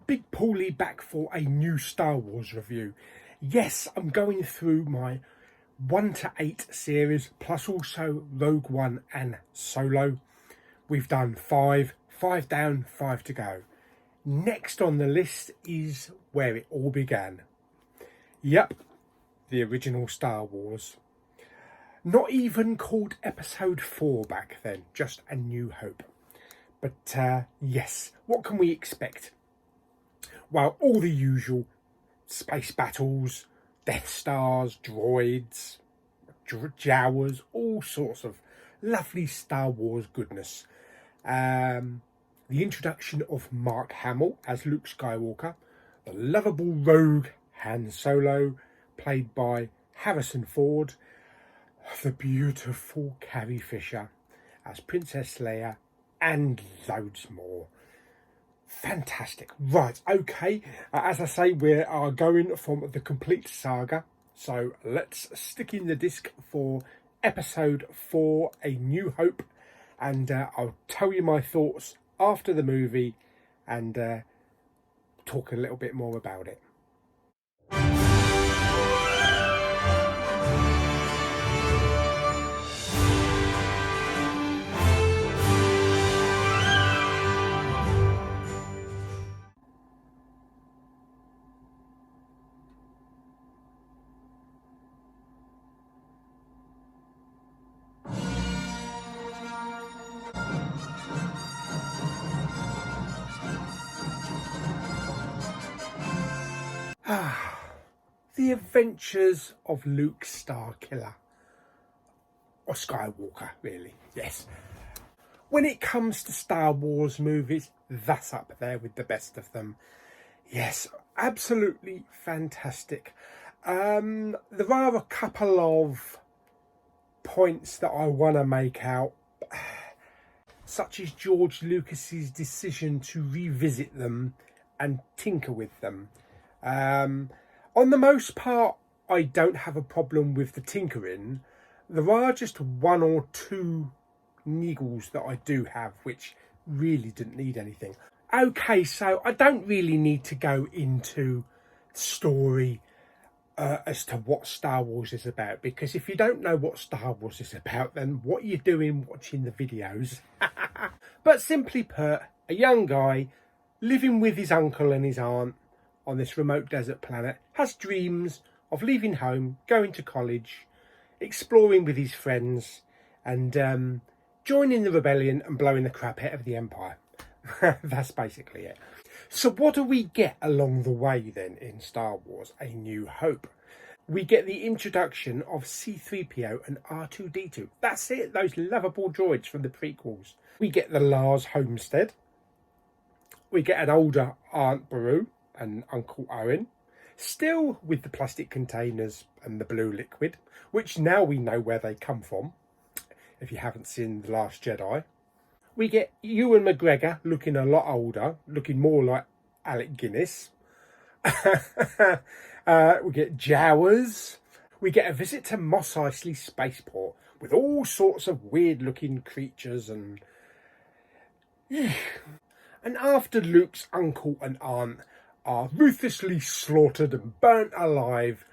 Big Pauly back for a new Star Wars review. Yes, I'm going through my 1 to 8 series, plus also Rogue One and Solo. We've done 5 down, 5 to go. Next on the list is where it all began. Yep, the original Star Wars. Not even called Episode 4 back then, just A New Hope. But yes, what can we expect? Well, all the usual space battles, Death Stars, droids, Jawas, all sorts of lovely Star Wars goodness. The introduction of Mark Hamill as Luke Skywalker, the lovable rogue Han Solo, played by Harrison Ford, the beautiful Carrie Fisher as Princess Leia, and loads more. Fantastic. Right, okay, as I say, we are going from the complete saga, so let's stick in the disc for Episode 4, A New Hope, and I'll tell you my thoughts after the movie and talk a little bit more about it. The Adventures of Luke Starkiller, or Skywalker, really, yes. When it comes to Star Wars movies, that's up there with the best of them. Yes, absolutely fantastic. There are a couple of points that I want to make out, such as George Lucas's decision to revisit them and tinker with them. On the most part, I don't have a problem with the tinkering. There are just 1 or 2 niggles that I do have, which really didn't need anything. Okay, so I don't really need to go into story as to what Star Wars is about, because if you don't know what Star Wars is about, then what are you doing watching the videos? But simply put, a young guy living with his uncle and his aunt on this remote desert planet has dreams of leaving home, going to college, exploring with his friends, and joining the rebellion and blowing the crap out of the Empire. That's basically it. So what do we get along the way then in Star Wars A New Hope? We get the introduction of C-3PO and R2-D2. That's it, those lovable droids from the prequels. We get the Lars homestead. We get an older Aunt Beru and Uncle Owen, still with the plastic containers and the blue liquid, which now we know where they come from, if you haven't seen The Last Jedi. We get Ewan McGregor looking a lot older, looking more like Alec Guinness. We get Jawas. We get a visit to Mos Eisley Spaceport with all sorts of weird looking creatures and... And after Luke's uncle and aunt are ruthlessly slaughtered and burnt alive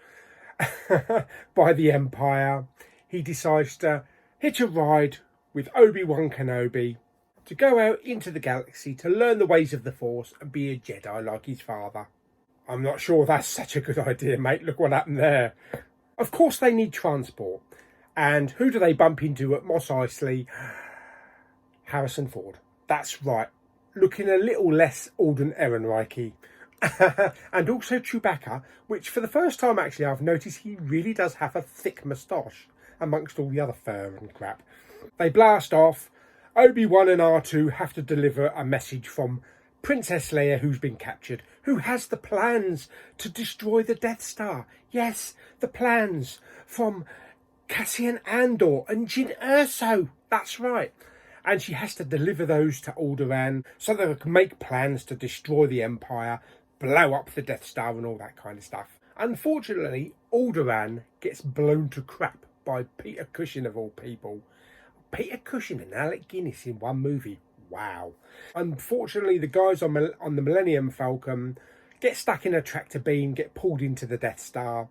by the Empire, he decides to hitch a ride with Obi-Wan Kenobi to go out into the galaxy to learn the ways of the Force and be a Jedi like his father. I'm not sure that's such a good idea, mate. Look what happened there. Of course they need transport. And who do they bump into at Mos Eisley? Harrison Ford. That's right. Looking a little less Alden Ehrenreich-y. And also Chewbacca, which for the first time actually I've noticed he really does have a thick moustache amongst all the other fur and crap. They blast off. Obi-Wan and R2 have to deliver a message from Princess Leia, who's been captured, who has the plans to destroy the Death Star. Yes, the plans from Cassian Andor and Jyn Erso. That's right. And she has to deliver those to Alderaan so that they can make plans to destroy the Empire, blow up the Death Star and all that kind of stuff. Unfortunately, Alderaan gets blown to crap by Peter Cushing of all people. Peter Cushing and Alec Guinness in one movie. wow. Unfortunately, the guys on the Millennium Falcon get stuck in a tractor beam, get pulled into the Death Star,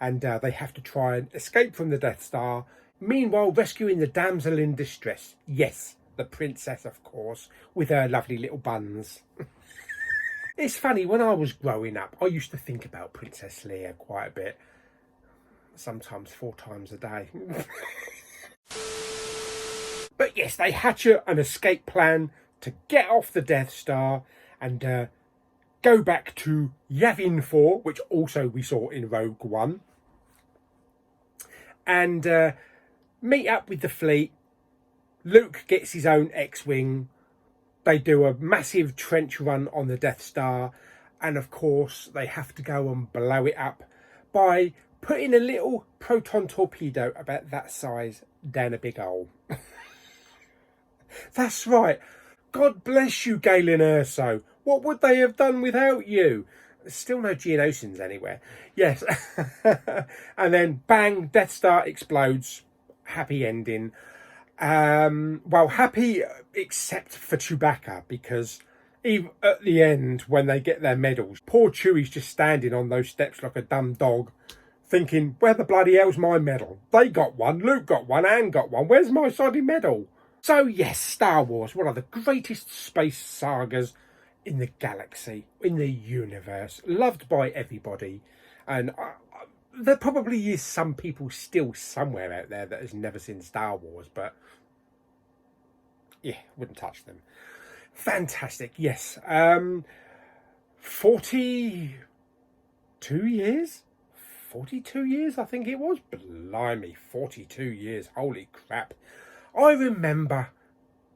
and they have to try and escape from the Death Star. Meanwhile, rescuing the damsel in distress. Yes, the princess, of course, with her lovely little buns. It's funny, when I was growing up, I used to think about Princess Leia quite a bit. Sometimes 4 times a day. But yes, they hatch an escape plan to get off the Death Star and go back to Yavin 4, which also we saw in Rogue One. And meet up with the fleet. Luke gets his own X-Wing. They do a massive trench run on the Death Star. And of course, they have to go and blow it up by putting a little proton torpedo about that size down a big hole. That's right. God bless you, Galen Erso. What would they have done without you? There's still no Geonosians anywhere. Yes. And then, bang, Death Star explodes. Happy ending. Well, happy except for Chewbacca, because even at the end, when they get their medals, poor Chewie's just standing on those steps like a dumb dog, thinking, where the bloody hell's my medal? They got one, Luke got one, Anne got one. Where's my soddy medal? So yes, Star Wars, one of the greatest space sagas in the galaxy, in the universe, loved by everybody. And there probably is some people still somewhere out there that has never seen Star Wars, but yeah, wouldn't touch them. Fantastic, yes. 42 years? 42 years, I think it was. Blimey, 42 years. Holy crap. I remember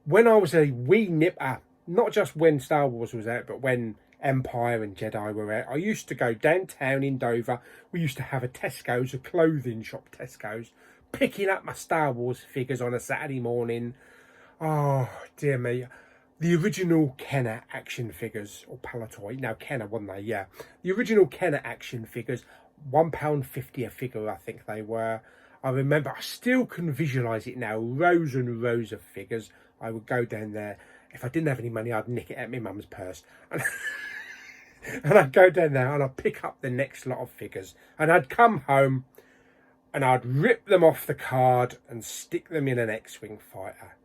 when I was a wee nipper, not just when Star Wars was out, but when Empire and Jedi were out, I used to go downtown in Dover. We used to have a Tesco's, a clothing shop Tesco's, picking up my Star Wars figures on a Saturday morning. Oh, dear me. The original Kenner action figures, or Palatoy, no, Kenner, wasn't they? Yeah. The original Kenner action figures, £1.50 a figure, I think they were. I remember, I still can visualise it now, rows and rows of figures. I would go down there. If I didn't have any money, I'd nick it out my mum's purse. And I'd go down there and I'd pick up the next lot of figures. And I'd come home and I'd rip them off the card and stick them in an X-Wing fighter.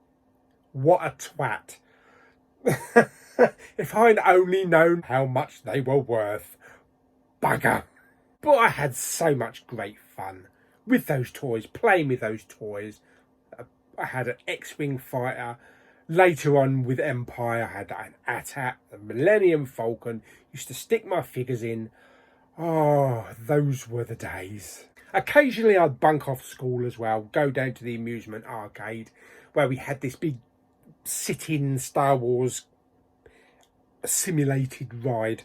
What a twat. If I'd only known how much they were worth. Bugger. But I had so much great fun with those toys, playing with those toys. I had an X-Wing fighter. Later on with Empire, I had an AT-AT, the Millennium Falcon. Used to stick my figures in. Oh, those were the days. Occasionally I'd bunk off school as well, go down to the amusement arcade, where we had this big sit-in Star Wars simulated ride,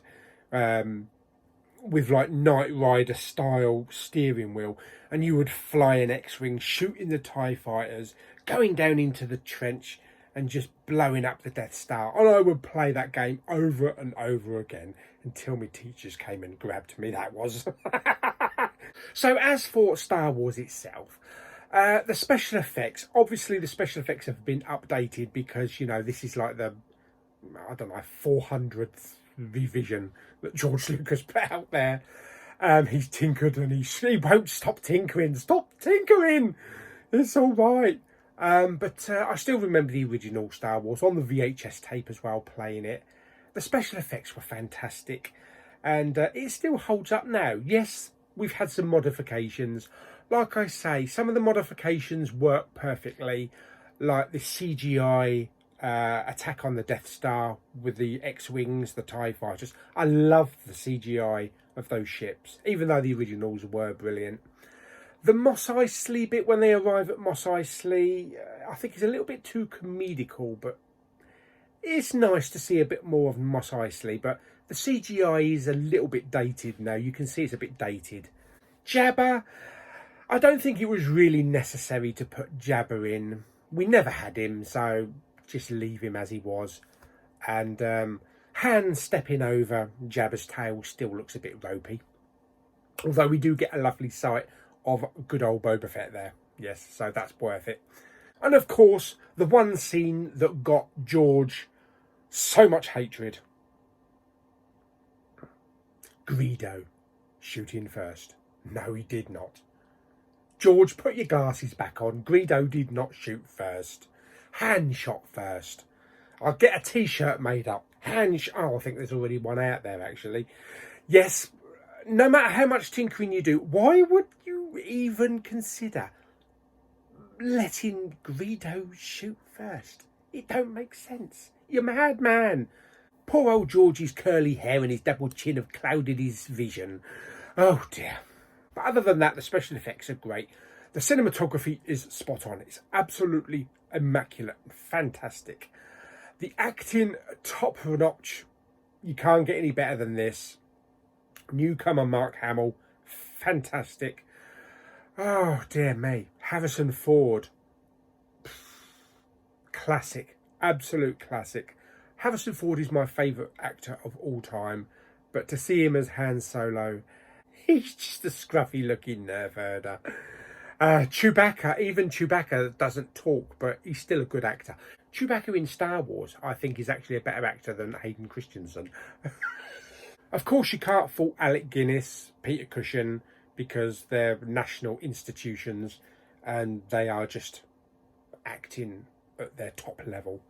with like Knight Rider style steering wheel, and you would fly an X-Wing, shooting the TIE fighters, going down into the trench and just blowing up the Death Star. And I would play that game over and over again until my teachers came and grabbed me, that was. So as for Star Wars itself, the special effects, obviously the special effects have been updated because, you know, this is like the, I don't know, 400th revision that George Lucas put out there. He's tinkered and he won't stop tinkering. Stop tinkering! It's all right. But I still remember the original Star Wars on the VHS tape as well, playing it. The special effects were fantastic. And it still holds up now. Yes, we've had some modifications. Like I say, some of the modifications work perfectly. Like the CGI attack on the Death Star with the X-Wings, the TIE fighters. I love the CGI of those ships, even though the originals were brilliant. The Mos Eisley bit, when they arrive at Mos Eisley, I think is a little bit too comedical, but it's nice to see a bit more of Mos Eisley. But the CGI is a little bit dated now. You can see it's a bit dated. Jabba, I don't think it was really necessary to put Jabba in. We never had him, so just leave him as he was. And Han stepping over Jabba's tail still looks a bit ropey. Although we do get a lovely sight of good old Boba Fett there. Yes, so that's worth it. And of course, the one scene that got George so much hatred. Greedo shooting first. No, he did not. George, put your glasses back on. Greedo did not shoot first. Han shot first. I'll get a t-shirt made up. Oh, I think there's already one out there, actually. Yes, no matter how much tinkering you do, why would you even consider letting Greedo shoot first? It don't make sense. You're mad, man. Poor old George's curly hair and his double chin have clouded his vision. Oh dear. But other than that, the special effects are great. The cinematography is spot on. It's absolutely immaculate, fantastic. The acting, top of a notch. You can't get any better than this. Newcomer Mark Hamill, fantastic. Oh dear me. Harrison Ford, classic, absolute classic. Harrison Ford is my favourite actor of all time, but to see him as Han Solo, he's just a scruffy looking nerve herder. Chewbacca, even Chewbacca doesn't talk, but he's still a good actor. Chewbacca in Star Wars, I think, is actually a better actor than Hayden Christensen. Of course, you can't fault Alec Guinness, Peter Cushing, because they're national institutions and they are just acting at their top level.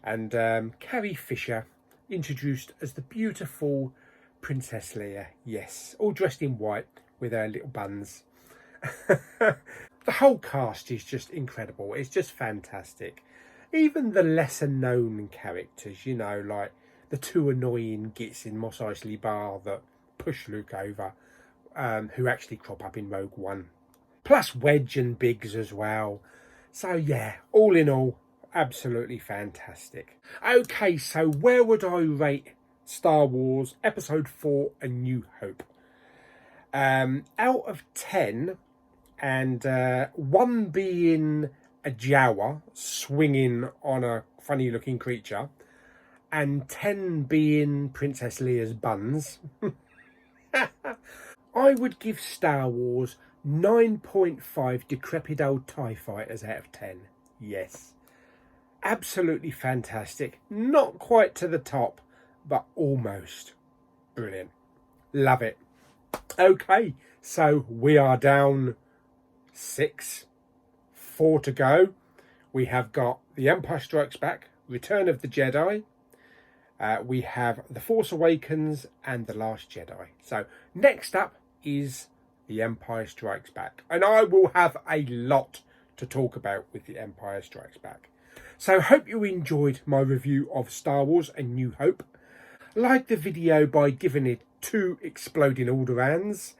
And Carrie Fisher, introduced as the beautiful Princess Leia. Yes, all dressed in white with her little buns. The whole cast is just incredible. It's just fantastic. Even the lesser known characters, you know, like the two annoying gits in Mos Eisley Bar that push Luke over, who actually crop up in Rogue One. Plus Wedge and Biggs as well. So yeah, all in all, absolutely fantastic. Okay, so where would I rate Star Wars Episode 4 A New Hope? Out of 10, and 1 being a Jawa swinging on a funny looking creature, and 10 being Princess Leia's buns, I would give Star Wars 9.5 decrepit old TIE fighters out of 10. Yes. Absolutely fantastic. Not quite to the top, but almost. Brilliant. Love it. Okay, so we are down 6. 4 to go. We have got The Empire Strikes Back, Return of the Jedi. We have The Force Awakens and The Last Jedi. So next up is The Empire Strikes Back. And I will have a lot to talk about with The Empire Strikes Back. So hope you enjoyed my review of Star Wars A New Hope. Like the video by giving it 2 exploding Alderaans.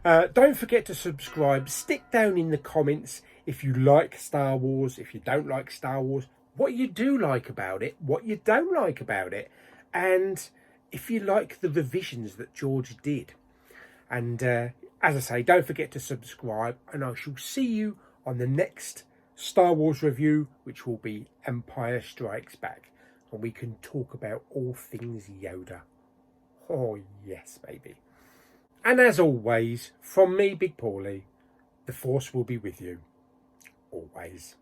Don't forget to subscribe. Stick down in the comments if you like Star Wars, if you don't like Star Wars, what you do like about it, what you don't like about it, and if you like the revisions that George did. And as I say, don't forget to subscribe, and I shall see you on the next Star Wars review, which will be Empire Strikes Back, and we can talk about all things Yoda. Oh yes, baby. And as always, from me, Big Pauly, the Force will be with you. Always.